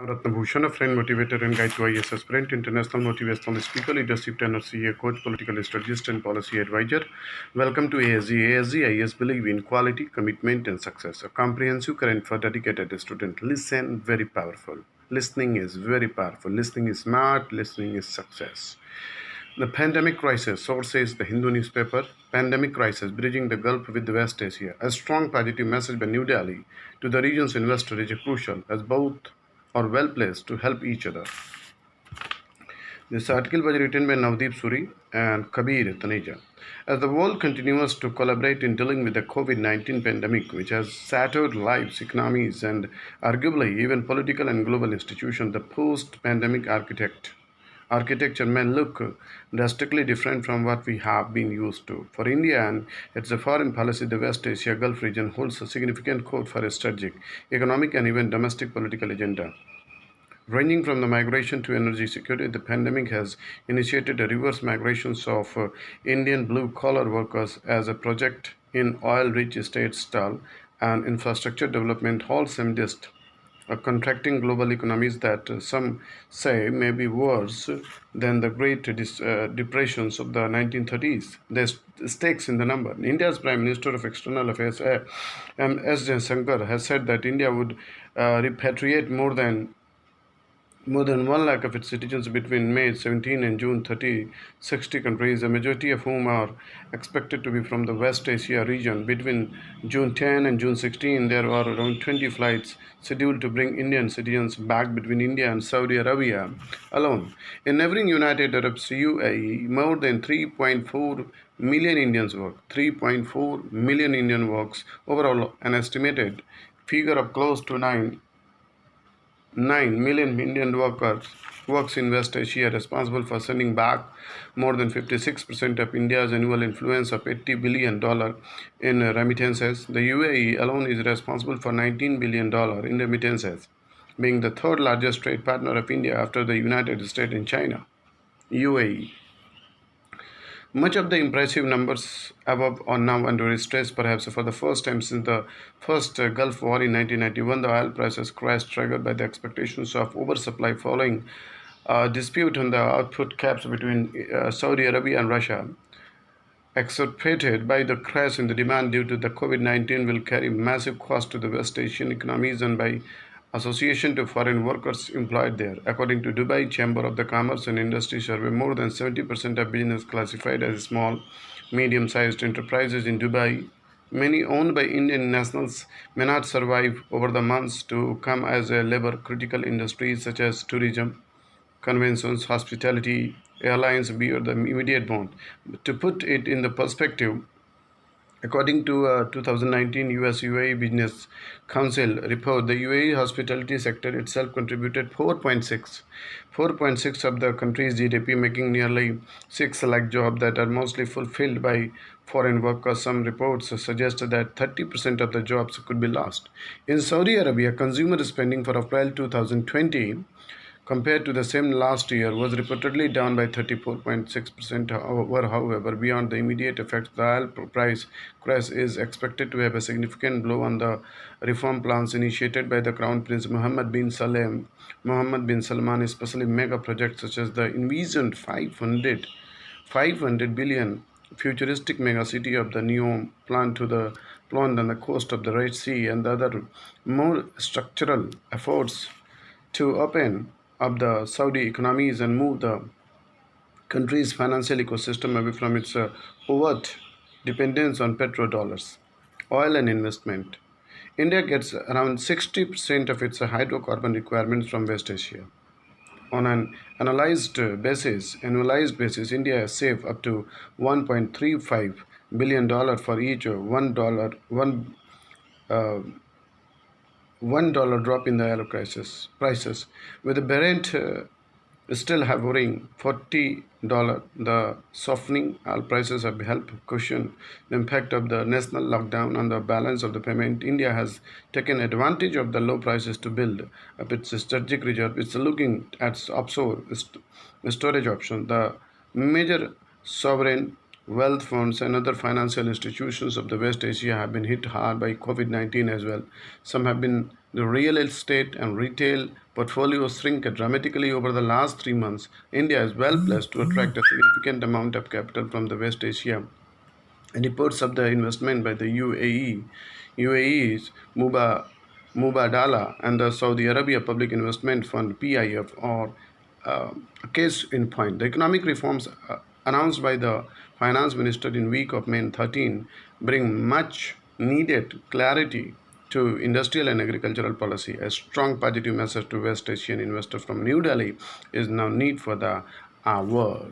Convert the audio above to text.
R.BHUSHAN, a friend, motivator, and guide to IAS aspirant, international motivational speaker, leadership trainer, CA coach, political strategist, and policy advisor. Welcome to Asg Ias believe in quality, commitment, and success. A comprehensive current for dedicated student. Listen, very powerful. Listening is very powerful. Listening is smart. Listening is success. The pandemic crisis, source says the Hindu newspaper, pandemic crisis bridging the Gulf with West Asia. A strong positive message by New Delhi to the region's investor is crucial as both are well placed to help each other. This article was written by Navdeep Suri and Kabir Taneja. As the world continues to collaborate in dealing with the COVID-19 pandemic, which has shattered lives, economies, and arguably even political and global institutions, the post-pandemic architecture may look drastically different from what we have been used to. For India and its foreign policy, the West Asia Gulf region holds a significant core for a strategic, economic, and even domestic political agenda. Ranging from the migration to energy security, the pandemic has initiated a reverse migration of Indian blue-collar workers as a project in oil-rich states stall and infrastructure development halts amidst contracting global economies that some say may be worse than the Great Depressions of the 1930s. There's stakes in the number. India's Prime Minister of External Affairs, S. Jaishankar, has said that India would repatriate more than 1 lakh of its citizens between May 17 and June 30, 60 countries, a majority of whom are expected to be from the West Asia region. Between June 10 and June 16, there are around 20 flights scheduled to bring Indian citizens back between India and Saudi Arabia alone. In neighboring United Arab UAE, more than 3.4 million Indians work. 3.4 million Indian works. Overall, an estimated figure of close to 9 million Indian works in West Asia, responsible for sending back more than 56% of India's annual influence of $80 billion in remittances. The UAE alone is responsible for $19 billion in remittances, being the third largest trade partner of India after the United States and China. UAE. Much of the impressive numbers above are now under stress, perhaps for the first time since the first Gulf War in 1991. The oil prices crashed, triggered by the expectations of oversupply following a dispute on the output caps between Saudi Arabia and Russia. Exacerbated by the crash in the demand due to the COVID-19 will carry massive cost to the West Asian economies and by association to foreign workers employed there. According to Dubai Chamber of the Commerce and Industry survey, more than 70% of business classified as small, medium-sized enterprises in Dubai, many owned by Indian nationals, may not survive over the months to come as a labor-critical industries such as tourism, conventions, hospitality, airlines bear the immediate brunt. To put it in the perspective, according to a 2019 US UAE Business Council report, the UAE hospitality sector itself contributed 4.6 of the country's GDP, making nearly 6 lakh jobs that are mostly fulfilled by foreign workers. Some reports suggest that 30% of the jobs could be lost. In Saudi Arabia, consumer spending for April 2020 compared to the same last year was reportedly down by 34.6%. However, beyond the immediate effects, the oil price crash is expected to have a significant blow on the reform plans initiated by the Crown Prince Mohammed bin Salman, especially mega projects such as the envisioned 500 billion futuristic mega city of the NEOM planned on the coast of the Red Sea, and the other more structural efforts to open up the Saudi economies and move the country's financial ecosystem away from its overt dependence on petrodollars, oil and investment. India gets around 60% of its hydrocarbon requirements from West Asia. On an annualized basis, India saves up to $1.35 billion for each $1 drop in the oil prices. With the Brent still hovering $40, the softening oil prices have helped cushion the impact of the national lockdown on the balance of the payment. India has taken advantage of the low prices to build up its strategic reserve. It's looking at offshore storage options. The major sovereign Wealth funds and other financial institutions of the West Asia have been hit hard by COVID-19 as well. Some have been the real estate and retail portfolios shrink dramatically over the last 3 months. India is well placed to attract a significant amount of capital from the West Asia. Reports of the investment by the UAE's Mubadala and the Saudi Arabia Public Investment Fund (PIF) are a case in point. The economic reforms announced by the finance minister in week of May 13 bring much needed clarity to industrial and agricultural policy. A strong positive message to West Asian investors from New Delhi is now need for the hour.